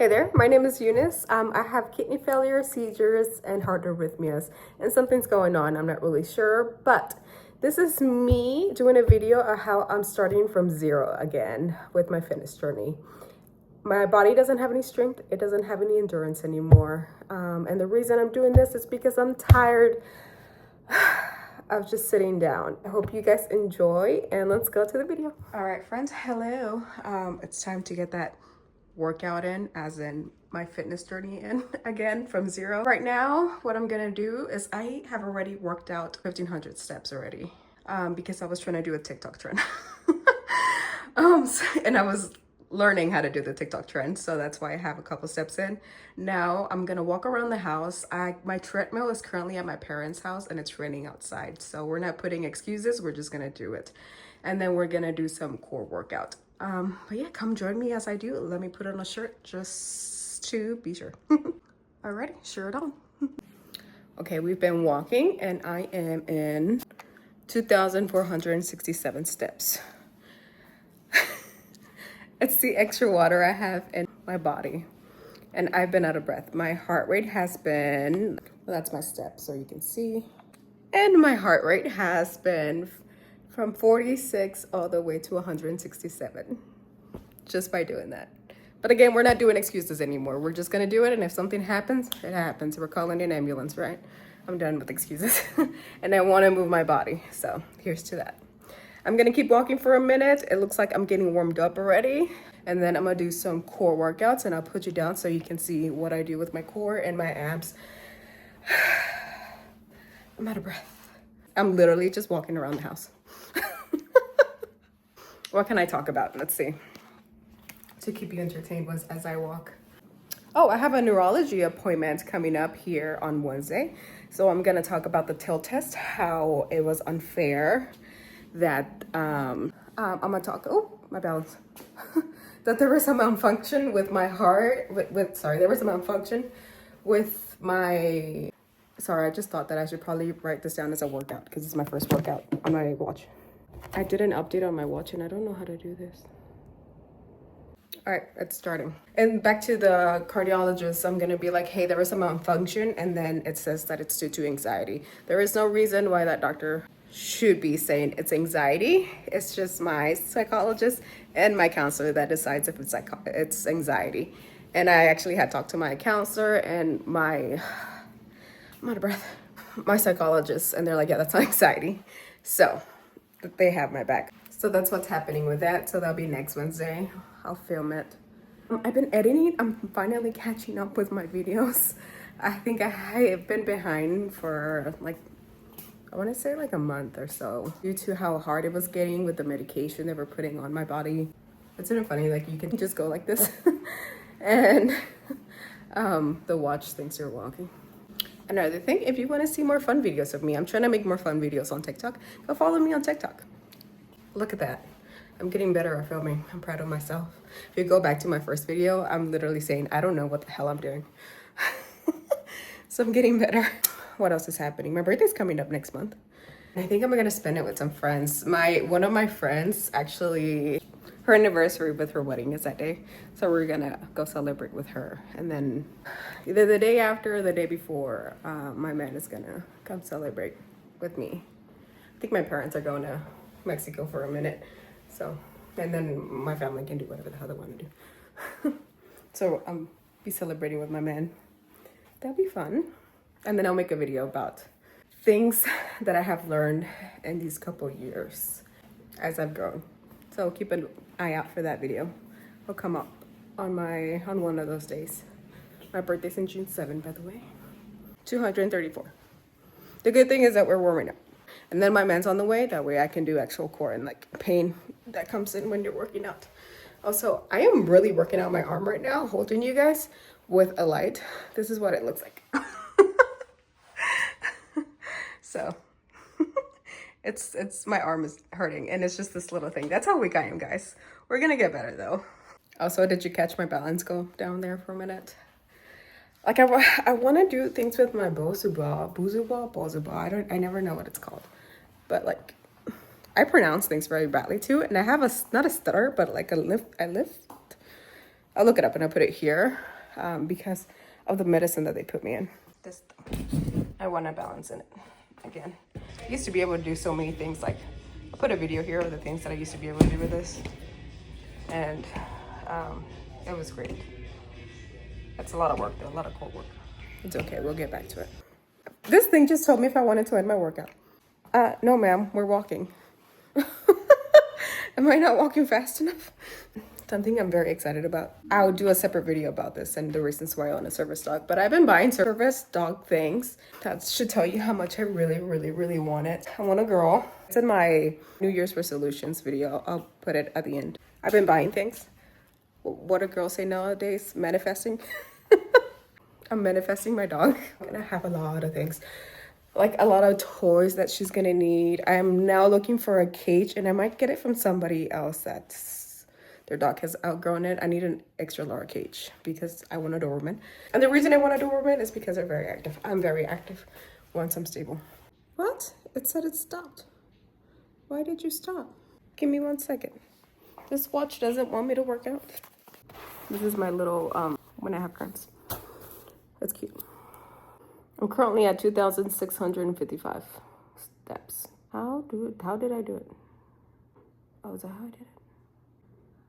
Hey there, my name is Eunice. I have kidney failure, seizures, and heart arrhythmias, and something's going on. I'm not really sure, but this is me doing a video of how I'm starting from zero again with my fitness journey. My body doesn't have any strength. It doesn't have any endurance anymore. And the reason I'm doing this is because I'm tired of just sitting down. I hope you guys enjoy, and let's go to the video. All right, friends, hello. It's time to get that workout in, as in my fitness journey in again from zero. Right now, what I'm gonna do is I have already worked out 1,500 steps already because I was trying to do a TikTok trend. And I was learning how to do the TikTok trend, so that's why I have a couple steps in. Now I'm gonna walk around the house. My treadmill is currently at my parents' house and it's raining outside, so we're not putting excuses, we're just gonna do it. And then we're gonna do some core workout. But yeah, come join me as I do. Let me put on a shirt just to be sure. Alrighty, shirt on. Okay, we've been walking and I am in 2,467 steps. It's the extra water I have in my body. And I've been out of breath. My heart rate has been, well, that's my steps so you can see. And my heart rate has been from 46 all the way to 167 just by doing that. But again, we're not doing excuses anymore. We're just gonna do it, and if something happens, it happens. We're calling an ambulance, right? I'm done with excuses. And I want to move my body, so here's to that. I'm gonna keep walking for a minute. It looks like I'm getting warmed up already, and then I'm gonna do some core workouts, and I'll put you down so you can see what I do with my core and my abs. I'm out of breath. I'm literally just walking around the house. What can I talk about? Let's see. To keep you entertained as I walk. Oh, I have a neurology appointment coming up here on Wednesday. So I'm gonna talk about the TIL test, how it was unfair that I'm gonna talk, oh, my balance. That there was a malfunction with my heart, there was a malfunction with my, sorry, I just thought that I should probably write this down as a workout because it's my first workout on my watch. I did an update on my watch and I don't know how to do this. All right, it's starting. And back to the cardiologist, I'm gonna be like, hey, there was a malfunction, and then it says that it's due to anxiety. There is no reason why that doctor should be saying it's anxiety. It's just my psychologist and my counselor that decides if it's anxiety. And I actually had talked to my counselor and I'm out of breath, my psychologist, and they're like, yeah, that's not anxiety. So they have my back. So that's what's happening with that. So that'll be next Wednesday. I'll film it. I've been editing. I'm finally catching up with my videos. I think I have been behind for like, I want to say like a month or so due to how hard it was getting with the medication they were putting on my body. It's kind of funny, like you can just go like this and the watch thinks you're walking. Another thing, if you want to see more fun videos of me, I'm trying to make more fun videos on TikTok. Go follow me on TikTok. Look at that. I'm getting better at filming. I'm proud of myself. If you go back to my first video, I'm literally saying, I don't know what the hell I'm doing. So I'm getting better. What else is happening? My birthday's coming up next month. I think I'm gonna spend it with some friends. One of my friends, actually, her anniversary with her wedding is that day. So we're gonna go celebrate with her. And then either the day after or the day before, my man is gonna come celebrate with me. I think my parents are going to Mexico for a minute. So, and then my family can do whatever the hell they want to do. So I'll be celebrating with my man. That'll be fun. And then I'll make a video about things that I have learned in these couple years as I've grown. So keep an eye out for that video. It'll come up on one of those days. My birthday's in June 7th, by the way. 234. The good thing is that we're warming up. And then my man's on the way. That way I can do actual core and like pain that comes in when you're working out. Also, I am really working out my arm right now, holding you guys with a light. This is what it looks like. So it's my arm is hurting and it's just this little thing. That's how weak I am, guys. We're gonna get better though. Also, did you catch my balance go down there for a minute? Like I want to do things with my bozuba. I never know what it's called. But like, I pronounce things very badly too. And I have not a stutter, but like a lift. I'll look it up and I'll put it here. because of the medicine that they put me in. This, I want to balance in it again. I used to be able to do so many things. Like, I'll put a video here of the things that I used to be able to do with this. And it was great. That's a lot of work though, a lot of cold work. It's okay, we'll get back to it. This thing just told me if I wanted to end my workout. No ma'am, we're walking. Am I not walking fast enough? Something I'm very excited about. I'll do a separate video about this and the reasons why I own a service dog. But I've been buying service dog things. That should tell you how much I really, really, really want it. I want a girl. It's in my New Year's resolutions video. I'll put it at the end. I've been buying things. What do girls say nowadays? Manifesting. I'm manifesting my dog. I'm gonna have a lot of things. Like a lot of toys that she's gonna need. I am now looking for a cage, and I might get it from somebody else that's their dog has outgrown it. I need an extra large cage because I want a Doberman. And the reason I want a Doberman is because they're very active. I'm very active once I'm stable. What? It said it stopped. Why did you stop? Give me 1 second. This watch doesn't want me to work out. This is my little, when I have cramps. That's cute. I'm currently at 2,655 steps. How did I do it? Oh, is that how I did it?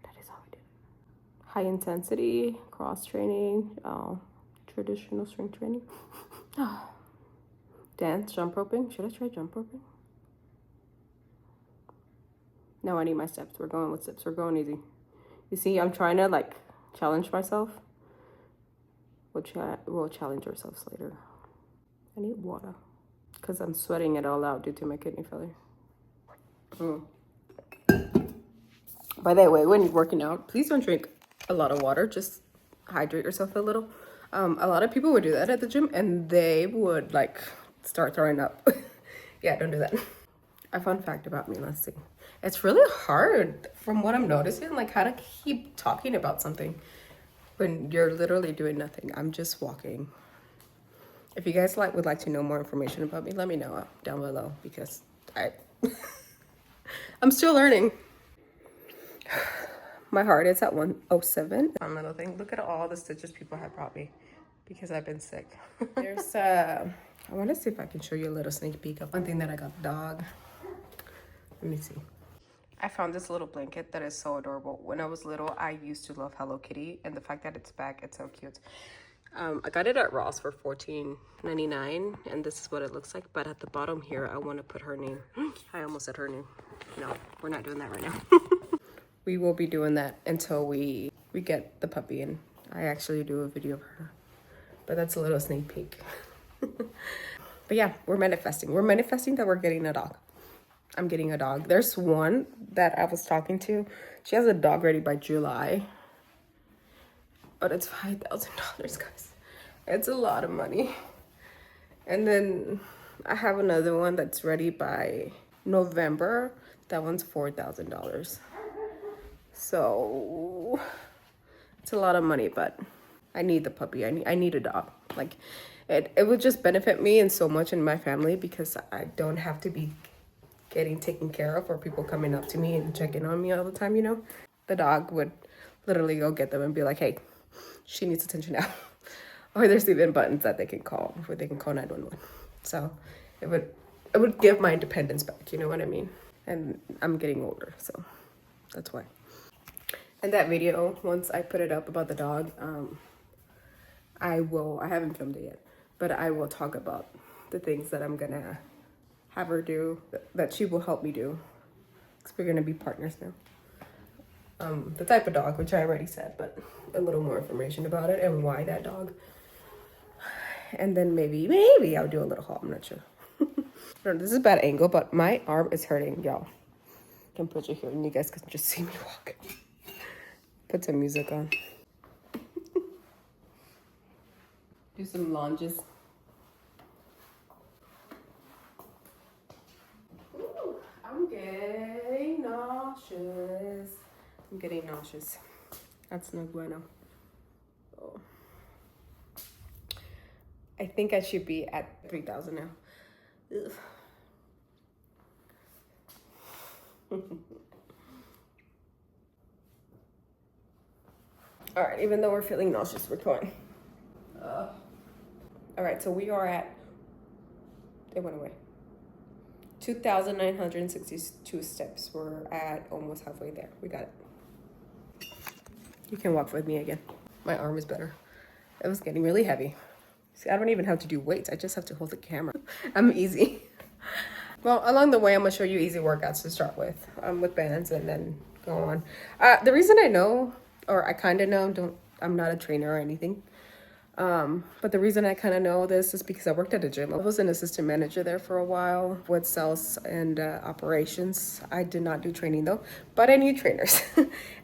That is how I did it. High intensity, cross training, traditional strength training. Dance, jump roping. Should I try jump roping? No, I need my steps. We're going with steps. We're going easy. You see, I'm trying to like challenge myself. We'll challenge ourselves later. I need water because I'm sweating it all out due to my kidney failure. By the way, when you're working out, please don't drink a lot of water. Just hydrate yourself a little. A lot of people would do that at the gym and they would like start throwing up. Yeah, don't do that. A fun fact about me, let's see. It's really hard from what I'm noticing, like how to keep talking about something when you're literally doing nothing. I'm just walking. If you guys would like to know more information about me, let me know down below because I'm still learning. My heart is at 107. One little thing. Look at all the stitches people have brought me because I've been sick. There's I want to see if I can show you a little sneak peek of one thing that I got the dog. Let me see. I found this little blanket that is so adorable. When I was little, I used to love Hello Kitty, and the fact that it's back, it's so cute. I got it at Ross for $14.99, and this is what it looks like. But at the bottom here, I want to put her name. I almost said her name. No, we're not doing that right now. We will be doing that until we get the puppy in. I actually do a video of her, but that's a little sneak peek. But yeah, we're manifesting. We're manifesting that we're getting a dog. I'm getting a dog. There's one that I was talking to. She has a dog ready by July. But it's $5,000, guys. It's a lot of money. And then I have another one that's ready by November. That one's $4,000. So it's a lot of money, but I need the puppy. I need a dog. Like it would just benefit me and so much in my family because I don't have to be getting taken care of or people coming up to me and checking on me all the time, you know. The dog would literally go get them and be like, hey, she needs attention now. Or there's even buttons that they can call where they can call 911. So it would give my independence back, you know what I mean? And I'm getting older, so that's why. And that video, once I put it up about the dog, I haven't filmed it yet, but I will talk about the things that I'm gonna have her do, that she will help me do. Because we're gonna be partners now. The type of dog, which I already said, but a little more information about it and why that dog. And then maybe I'll do a little haul, I'm not sure. This is a bad angle, but my arm is hurting, y'all. I can put you here and you guys can just see me walk. Put some music on. Do some lunges. Ooh, I'm getting nauseous. I'm getting nauseous. That's no bueno. Oh. I think I should be at 3,000 now. Ugh. All right, even though we're feeling nauseous, we're going. All right, so we are at, it went away. 2,962 steps. We're at almost halfway there. We got it. You can walk with me again. My arm is better. It was getting really heavy. See, I don't even have to do weights. I just have to hold the camera. I'm easy. Well, along the way, I'm gonna show you easy workouts to start with bands and then go on. The reason I know, or I kind of know, I'm not a trainer or anything. But the reason I kind of know this is because I worked at a gym. I was an assistant manager there for a while with sales and operations. I did not do training though, but I knew trainers.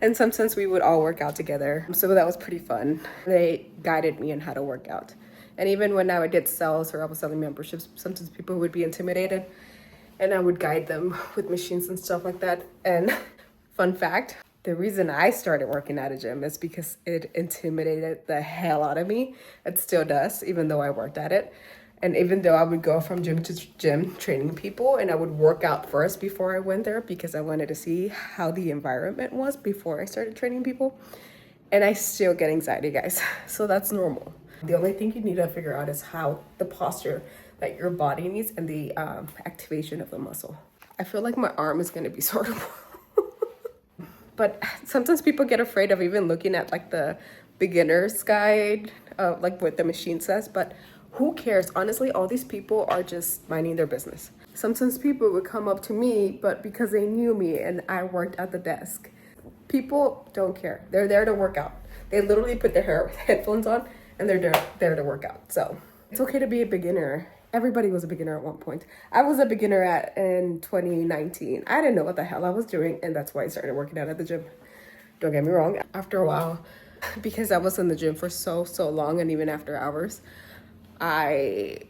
And sometimes we would all work out together. So that was pretty fun. They guided me on how to work out. And even when I did sales or I was selling memberships, sometimes people would be intimidated and I would guide them with machines and stuff like that. And fun fact, the reason I started working at a gym is because it intimidated the hell out of me. It still does, even though I worked at it. And even though I would go from gym to gym training people, and I would work out first before I went there because I wanted to see how the environment was before I started training people. And I still get anxiety, guys. So that's normal. The only thing you need to figure out is how the posture that your body needs and the activation of the muscle. I feel like my arm is gonna be sore tomorrow. But sometimes people get afraid of even looking at like the beginner's guide, like what the machine says, but who cares? Honestly, all these people are just minding their business. Sometimes people would come up to me, but because they knew me and I worked at the desk, people don't care. They're there to work out. They literally put their headphones on and they're there to work out. So it's okay to be a beginner. Everybody was a beginner at one point. I was a beginner in 2019. I didn't know what the hell I was doing, and that's why I started working out at the gym. Don't get me wrong. After a while, because I was in the gym for so long, and even after hours, I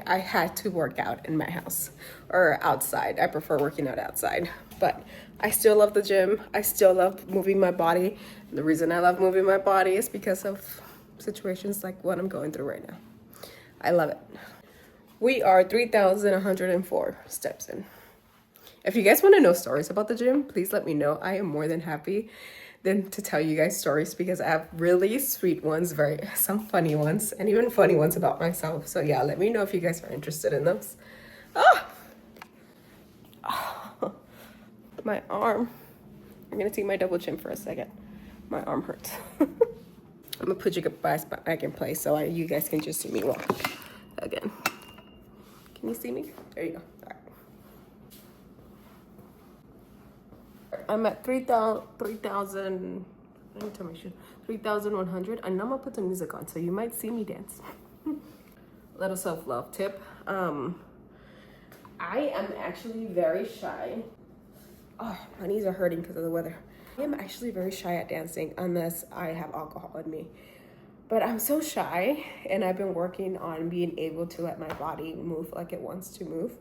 had to work out in my house or outside. I prefer working out outside, but I still love the gym. I still love moving my body. And the reason I love moving my body is because of situations like what I'm going through right now. I love it. We are 3,104 steps in. If you guys want to know stories about the gym, please let me know. I am more than happy to tell you guys stories because I have really sweet ones, some funny ones, and even funny ones about myself. So yeah, let me know if you guys are interested in those. Oh, my arm. I'm gonna take my double chin for a second. My arm hurts. I'm gonna put you guys back in place so you guys can just see me walk again. Can you see me? There you go. All right. I'm at 3,000. Let me tell my shoe. 3,100. And I'm gonna put some music on, so you might see me dance. Little self-love tip. I am actually very shy. Oh, my knees are hurting because of the weather. I am actually very shy at dancing unless I have alcohol in me. But I'm so shy, and I've been working on being able to let my body move like it wants to move,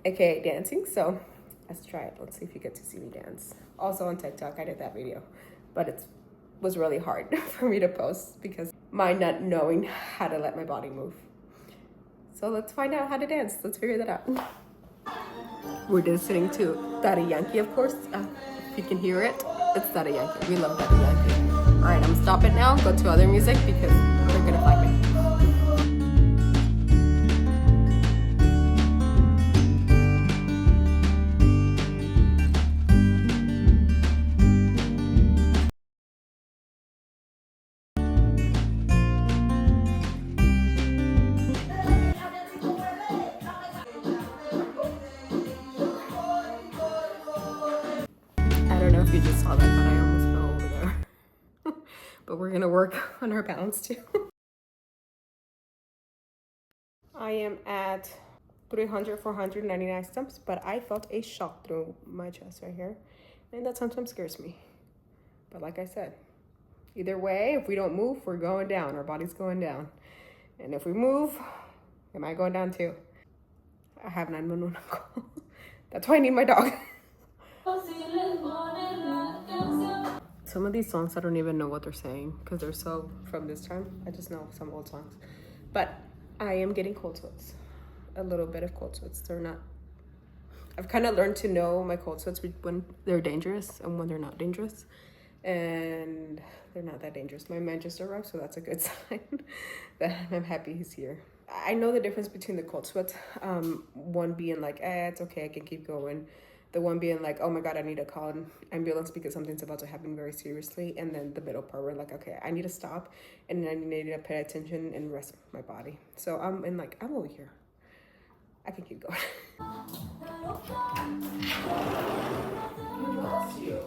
aka dancing. So let's try it. Let's see if you get to see me dance. Also on TikTok, I did that video, but it was really hard for me to post because my not knowing how to let my body move. So let's find out how to dance. Let's figure that out. We're listening to Daddy Yankee, of course. If you can hear it, it's Daddy Yankee. We love Daddy Yankee. All right, I'm gonna stop it now, go to other music because they're gonna find me. I don't know if you just saw that, but I almost fell over there. But we're gonna work on our balance too. I am at 499 steps, but I felt a shock through my chest right here. And that sometimes scares me. But like I said, either way, if we don't move, we're going down. Our body's going down. And if we move, am I going down too? I have 911 call. That's why I need my dog. Some of these songs, I don't even know what they're saying because they're so from this time. I just know some old songs. But I am getting cold sweats. A little bit of cold sweats. They're not... I've kind of learned to know my cold sweats when they're dangerous and when they're not dangerous. and they're not that dangerous. My man just arrived, so that's a good sign that I'm happy he's here. I know the difference between the cold sweats, one being like, it's okay, I can keep going. The one being like, oh my God, I need to call an ambulance because something's about to happen very seriously. And then the middle part where like, okay, I need to stop and I need to pay attention and rest my body. So I'm over here. I can keep going. Bless you.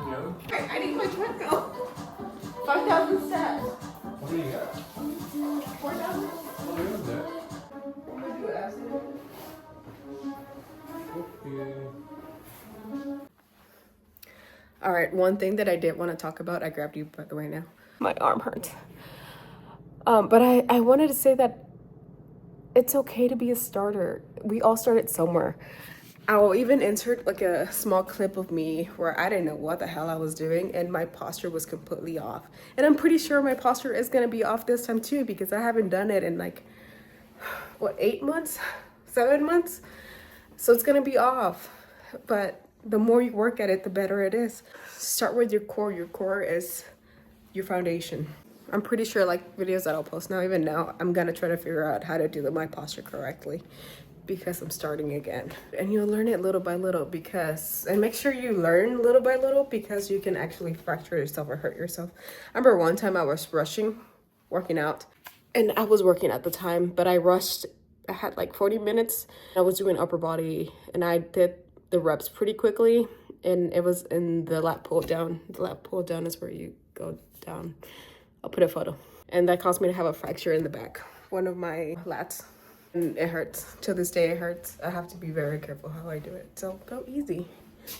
Yeah. I need my treadmill. 5,000 steps. What do you got? 4,000. Oh, you're there. I'm gonna do it after. Okay. All right, one thing that I did want to talk about, I grabbed you by the way now. My arm hurts. But I wanted to say that it's okay to be a starter. We all started somewhere. I will even insert like a small clip of me where I didn't know what the hell I was doing and my posture was completely off. And I'm pretty sure my posture is gonna be off this time too because I haven't done it in like, what, 8 months? 7 months? So it's gonna be off. But the more you work at it, the better it is. Start with your core. Your core is your foundation. I'm pretty sure like videos that I'll post now, even now, I'm gonna try to figure out how to do my posture correctly because I'm starting again. And you'll learn it little by little and make sure you learn little by little because you can actually fracture yourself or hurt yourself. I remember one time I was working out, and I was working at the time, but I rushed. I had like 40 minutes. I was doing upper body and I did the reps pretty quickly, and it was in the lat pull down. The lat pull down is where you go down. I'll put a photo. And that caused me to have a fracture in the back, one of my lats. And it hurts. To this day, it hurts. I have to be very careful how I do it. So go easy.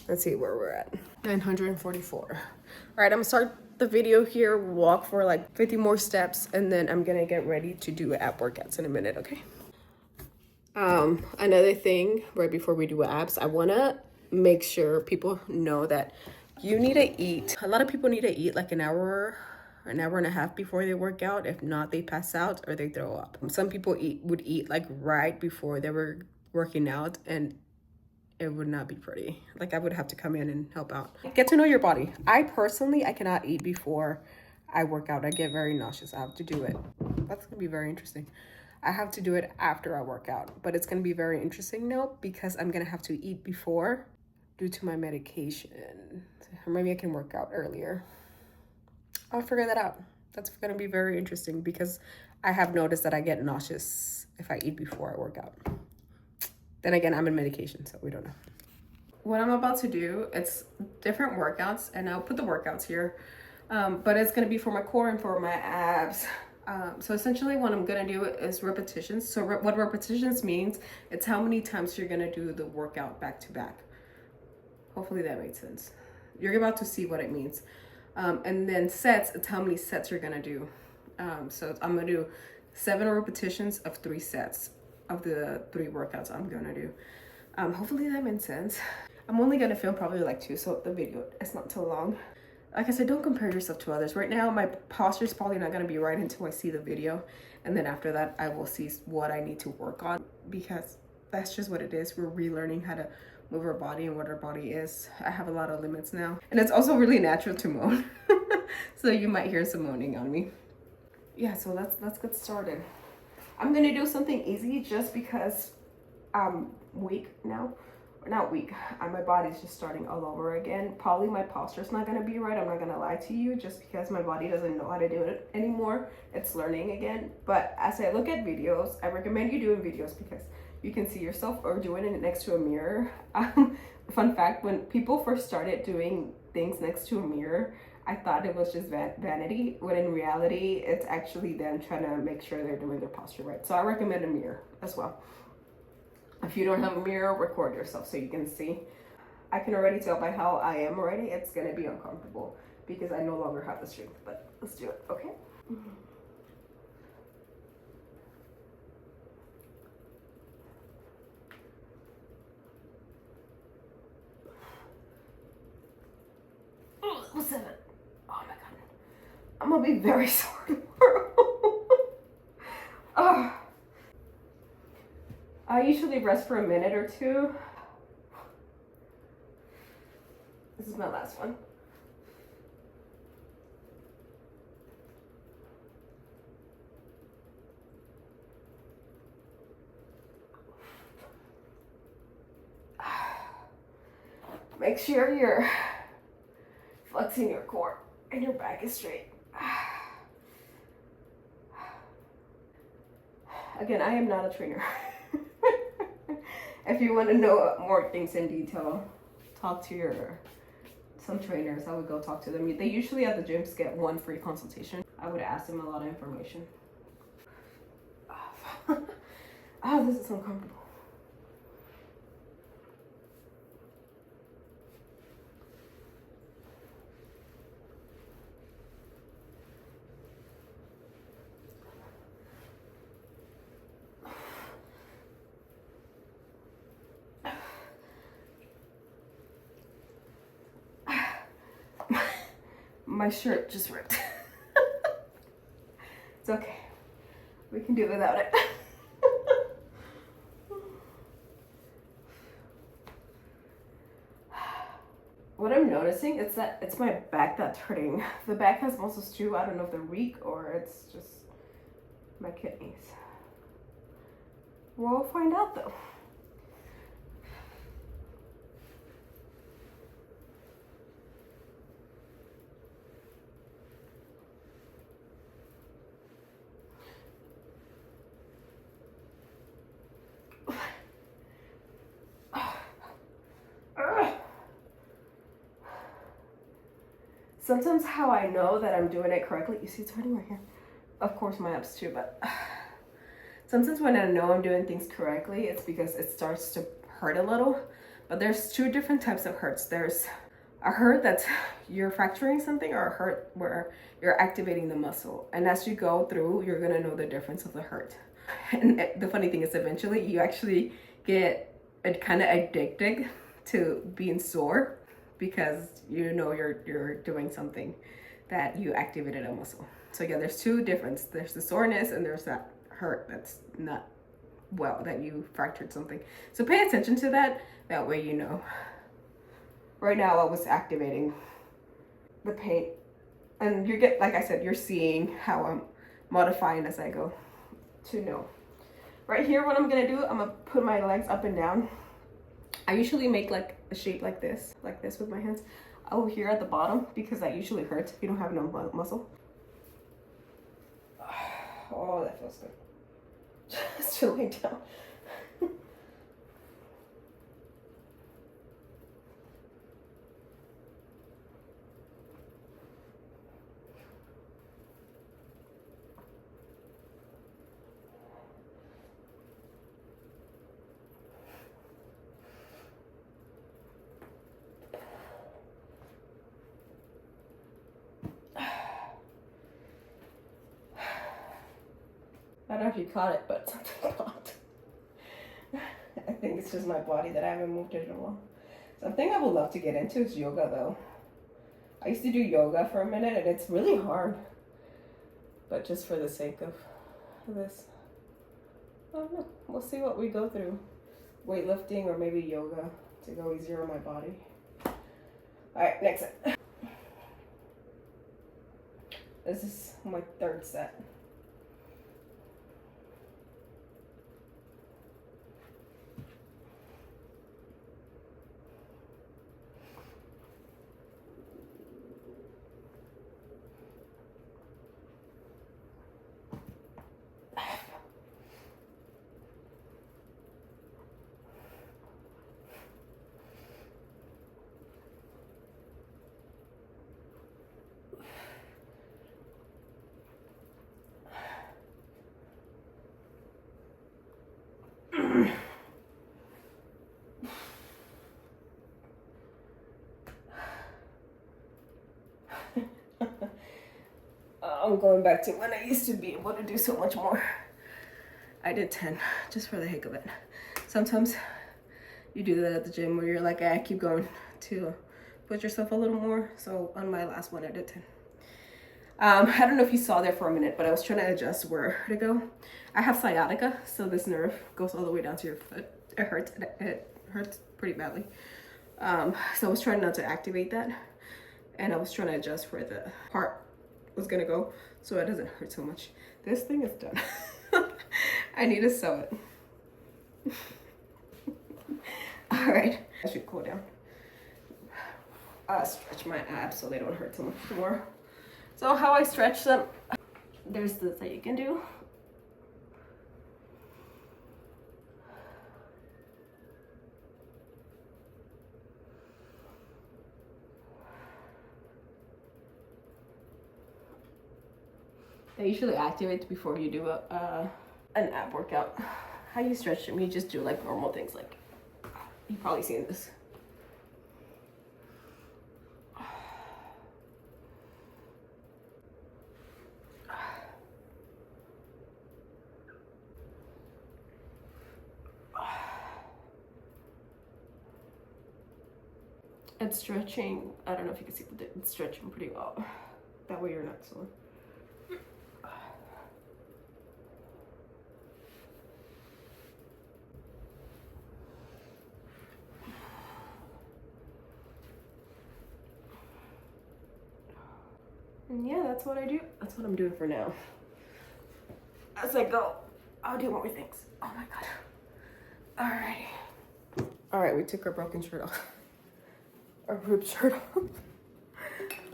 Let's see where we're at. 944. All right, I'm gonna start the video here, walk for like 50 more steps, and then I'm gonna get ready to do ab workouts in a minute, okay? Another thing right before we do abs, I want to make sure people know that you need to eat. A lot of people need to eat like an hour and a half before they work out. If not, they pass out or they throw up. Some people would eat like right before they were working out, and it would not be pretty. Like I would have to come in and help out. Get to know your body. I cannot eat before I work out. I get very nauseous. I have to do it. That's gonna be very interesting. I have to do it after I work out, but it's gonna be very interesting now because I'm gonna have to eat before due to my medication. Or maybe I can work out earlier. I'll figure that out. That's gonna be very interesting because I have noticed that I get nauseous if I eat before I work out. Then again, I'm in medication, so we don't know. What I'm about to do, it's different workouts, and I'll put the workouts here, but it's gonna be for my core and for my abs. So essentially what I'm gonna do is repetitions. So what repetitions means, it's how many times you're gonna do the workout back to back. Hopefully that made sense. You're about to see what it means. And then sets, it's how many sets you're gonna do. So I'm gonna do 7 repetitions of 3 sets of the 3 workouts I'm gonna do. Hopefully that made sense. I'm only gonna film probably like 2, so the video is not too long. Like I said, don't compare yourself to others. Right now, my posture is probably not going to be right until I see the video. And then after that, I will see what I need to work on because that's just what it is. We're relearning how to move our body and what our body is. I have a lot of limits now. And it's also really natural to moan. So you might hear some moaning on me. Yeah, so let's get started. I'm going to do something easy just because I'm weak now. Not weak, my body's just starting all over again. Probably my posture's not gonna be right. I'm not gonna lie to you, just because my body doesn't know how to do it anymore. It's learning again. But as I look at videos, I recommend you doing videos because you can see yourself or doing it next to a mirror. Fun fact, when people first started doing things next to a mirror, I thought it was just vanity, when in reality, it's actually them trying to make sure they're doing their posture right. So I recommend a mirror as well. If you don't have a mirror, record yourself so you can see. I can already tell by how I am already, it's gonna be uncomfortable because I no longer have the strength, but let's do it, okay? Oh, that was 7. Oh my God. I'm gonna be very sore tomorrow. Oh. I usually rest for a minute or 2. This is my last one. Make sure you're flexing your core and your back is straight. Again, I am not a trainer. If you want to know more things in detail, talk to some trainers. I would go talk to them. They usually at the gyms get 1 free consultation. I would ask them a lot of information. Oh, this is uncomfortable. My shirt just ripped. It's okay. We can do without it. What I'm noticing is that it's my back that's hurting. The back has muscles too. I don't know if they're weak or it's just my kidneys. We'll find out though. Sometimes how I know that I'm doing it correctly, you see it's hurting right here. Of course my abs too, but sometimes when I know I'm doing things correctly, it's because it starts to hurt a little. But there's 2 different types of hurts. There's a hurt that's you're fracturing something, or a hurt where you're activating the muscle. And as you go through, you're gonna know the difference of the hurt. And the funny thing is eventually you actually get kind of addicted to being sore, because you know you're doing something that you activated a muscle. So yeah, there's 2 difference. There's the soreness and there's that hurt that's not well, that you fractured something. So pay attention to that. That way you know. Right now I was activating the pain, and like I said, you're seeing how I'm modifying as I go to know. Right here, what I'm gonna do, I'm gonna put my legs up and down. I usually make like a shape like this with my hands over here at the bottom, because that usually hurts if you don't have no muscle. Oh, that feels good. Just to lay down. I don't know if you caught it, but something popped. I think it's just my body that I haven't moved it in a while. Something I would love to get into is yoga though. I used to do yoga for a minute and it's really hard. But just for the sake of this, I don't know. We'll see what we go through. Weightlifting or maybe yoga to go easier on my body. Alright, next set. This is my 3rd set. I'm going back to when I used to be able to do so much more. I did 10 just for the heck of it. Sometimes you do that at the gym where you're like, I keep going to push yourself a little more. So on my last one, I did 10. I don't know if you saw there for a minute, but I was trying to adjust where to go. I have sciatica, so this nerve goes all the way down to your foot. It hurts. It hurts pretty badly. So I was trying not to activate that, and I was trying to adjust where the heart was gonna go so it doesn't hurt so much. This thing is done. I need to sew it. All right, I should cool down. stretch my abs so they don't hurt so much more. So how I stretch them, there's this that you can do. That usually activates before you do an ab workout. How you stretch them, you just do like normal things, like you've probably seen this. It's stretching, I don't know if you can see, but it's stretching pretty well. That way you're not sore. And yeah, that's what I do. That's what I'm doing for now. As I go, I'll do more things. Oh my God. Alrighty. Alright, we took our broken shirt off. Our ripped shirt off.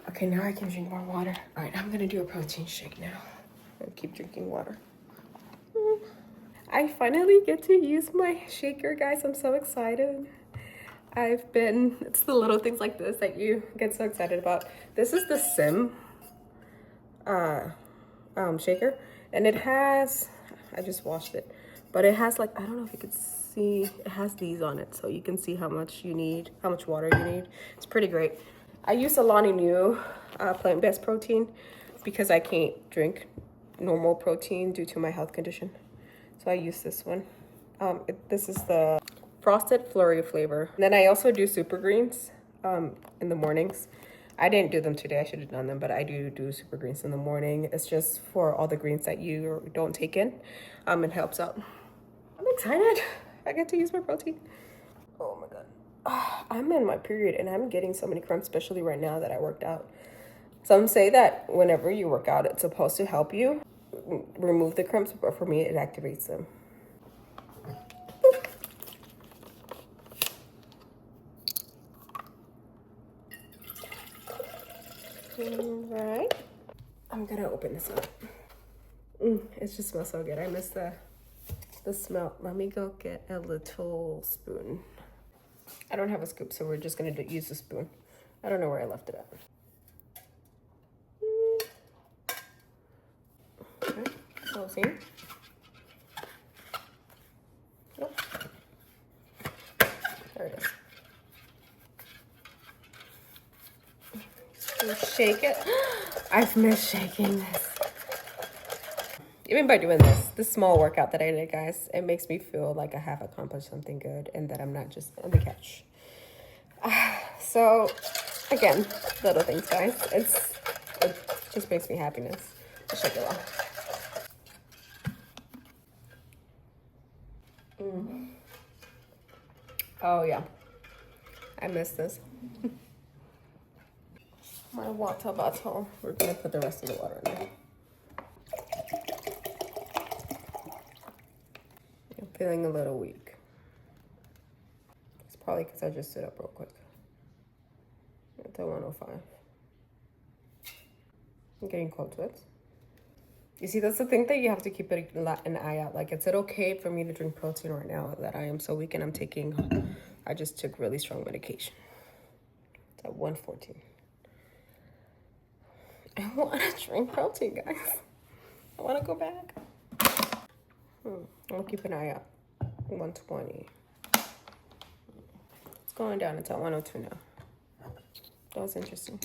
Okay, now I can drink more water. Alright, I'm gonna do a protein shake now. And keep drinking water. I finally get to use my shaker, guys. I'm so excited. It's the little things like this that you get so excited about. This is the Sim shaker, and it has, I just washed it, but it has like, I don't know if you could see, it has these on it, so you can see how much you need, how much water you need. It's pretty great. I use Alani Nu plant-based protein because I can't drink normal protein due to my health condition, so I use this one. This is the frosted flurry flavor. And then I also do super greens in the mornings. I didn't do them today, I should have done them, but I do super greens in the morning. It's just for all the greens that you don't take in. It helps out. I'm excited. I get to use my protein. Oh my God. I'm in my period and I'm getting so many cramps, especially right now that I worked out. Some say that whenever you work out, it's supposed to help you remove the cramps, but for me, it activates them. Right, I'm gonna open this up. It just smells so good. I miss the smell. Let me go get a little spoon. I don't have a scoop, so we're just gonna use the spoon. I don't know where I left it at. Okay, so see. Oh. There it is. Shake it. I've missed shaking this. Even by doing this small workout that I did, guys, it makes me feel like I have accomplished something good and that I'm not just on the couch. So, again, little things, guys. It just makes me happiness. I'll shake it off. Oh yeah, I missed this. My water bottle. We're gonna put the rest of the water in there. I'm feeling a little weak. It's probably because I just stood up real quick. At 105. I'm getting cold sweats. You see, that's the thing that you have to keep an eye out. Like, is it okay for me to drink protein right now that I am so weak and I just took really strong medication. It's at 114. I want to drink protein, guys. I want to go back. I'll keep an eye out. 120. It's going down. It's at 102 now. That was interesting.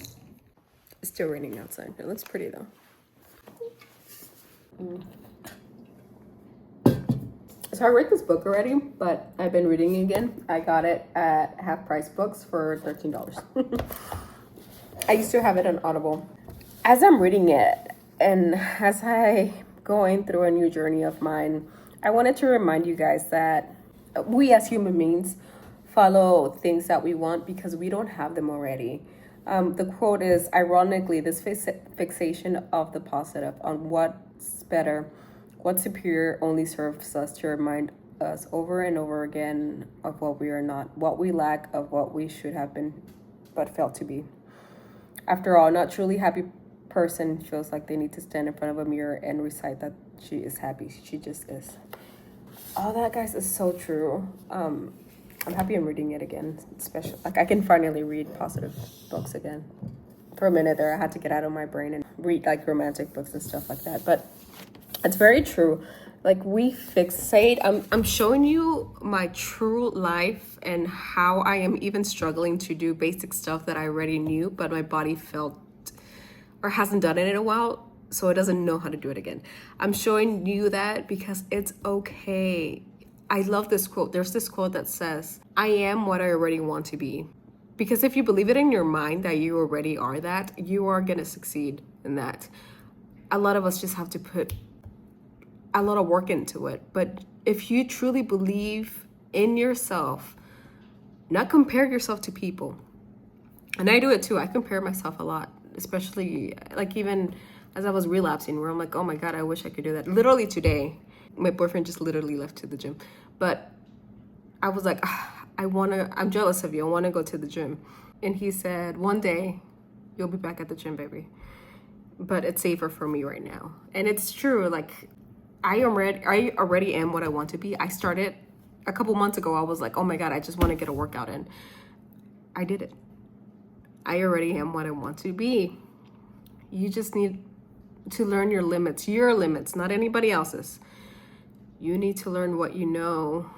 It's still raining outside. It looks pretty, though. So I read this book already, but I've been reading it again. I got it at Half Price Books for $13. I used to have it on Audible. As I'm reading it, and as I going through a new journey of mine, I wanted to remind you guys that we as human beings follow things that we want because we don't have them already. The quote is, ironically, this fixation of the positive on what's better, what's superior only serves us to remind us over and over again of what we are not, what we lack of what we should have been, but failed to be. After all, not truly happy person feels like they need to stand in front of a mirror and recite that she is happy. She just is. All that, guys, is so true. I'm happy I'm reading it again, especially like I can finally read positive books again. For a minute there, I had to get out of my brain and read like romantic books and stuff like that. But it's very true. Like we fixate. I'm showing you my true life and how I am even struggling to do basic stuff that I already knew, but my body felt or hasn't done it in a while, so it doesn't know how to do it again. I'm showing you that because it's okay. I love this quote. There's this quote that says, I am what I already want to be. Because if you believe it in your mind that you already are that, you are going to succeed in that. A lot of us just have to put a lot of work into it. But if you truly believe in yourself, not compare yourself to people. And I do it too. I compare myself a lot, especially like even as I was relapsing, where I'm like, oh my God, I wish I could do that. Literally today, my boyfriend just literally left to the gym. But I was like, I'm jealous of you. I want to go to the gym. And he said, one day you'll be back at the gym, baby. But it's safer for me right now. And it's true. Like I already am what I want to be. I started a couple months ago. I was like, oh my God, I just want to get a workout in. I did it. I already am what I want to be. You just need to learn your limits, not anybody else's. You need to learn what you know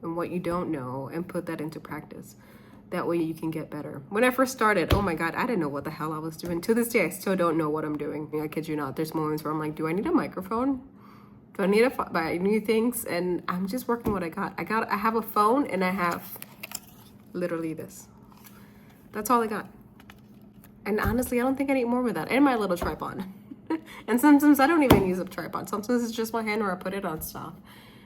and what you don't know and put that into practice. That way you can get better. When I first started, oh my God, I didn't know what the hell I was doing. To this day, I still don't know what I'm doing. I kid you not. There's moments where I'm like, do I need a microphone? Do I need to buy new things? And I'm just working what I got. I have a phone and I have literally this. That's all I got. And honestly, I don't think I need more with that. And my little tripod. And sometimes I don't even use a tripod. Sometimes it's just my hand where I put it on stuff.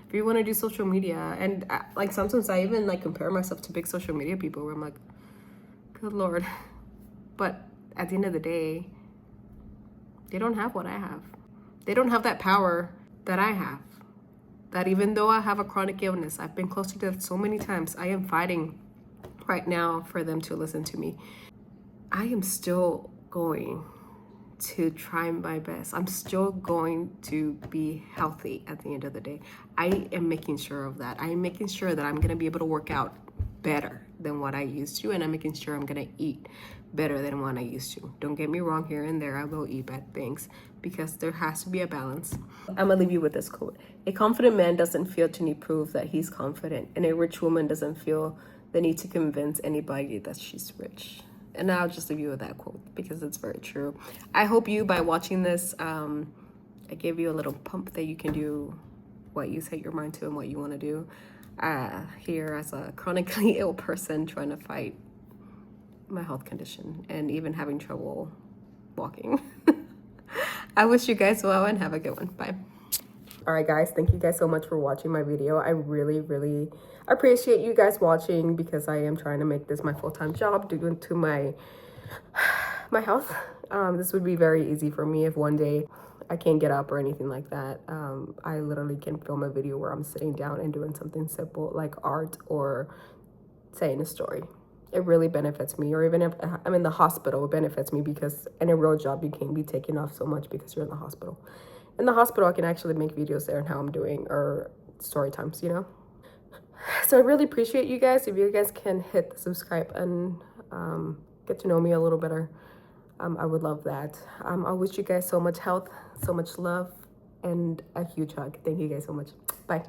If you want to do social media, and like sometimes I even like compare myself to big social media people where I'm like, good Lord. But at the end of the day, they don't have what I have. They don't have that power that I have. That even though I have a chronic illness, I've been close to death so many times, I am fighting right now for them to listen to me. I am still going to try my best. I'm still going to be healthy at the end of the day. I am making sure of that. I am making sure that I'm going to be able to work out better than what I used to, and I'm making sure I'm going to eat better than what I used to. Don't get me wrong, here and there I will eat bad things because there has to be a balance. I'm going to leave you with this quote. A confident man doesn't feel to need proof that he's confident, and a rich woman doesn't feel the need to convince anybody that she's rich. And I'll just leave you with that quote because it's very true. I hope you, by watching this, I gave you a little pump that you can do what you set your mind to and what you want to do. Here as a chronically ill person trying to fight my health condition and even having trouble walking. I wish you guys well and have a good one. Bye. All right, guys, thank you guys so much for watching my video. I really, really appreciate you guys watching because I am trying to make this my full-time job due to my health. This would be very easy for me if one day I can't get up or anything like that. I literally can film a video where I'm sitting down and doing something simple like art or saying a story. It really benefits me. Or even if I'm in the hospital, it benefits me because in a real job, you can't be taken off so much because you're in the hospital. In the hospital, I can actually make videos there and how I'm doing or story times, you know? So I really appreciate you guys. If you guys can hit the subscribe and get to know me a little better, I would love that. I wish you guys so much health, so much love, and a huge hug. Thank you guys so much. Bye.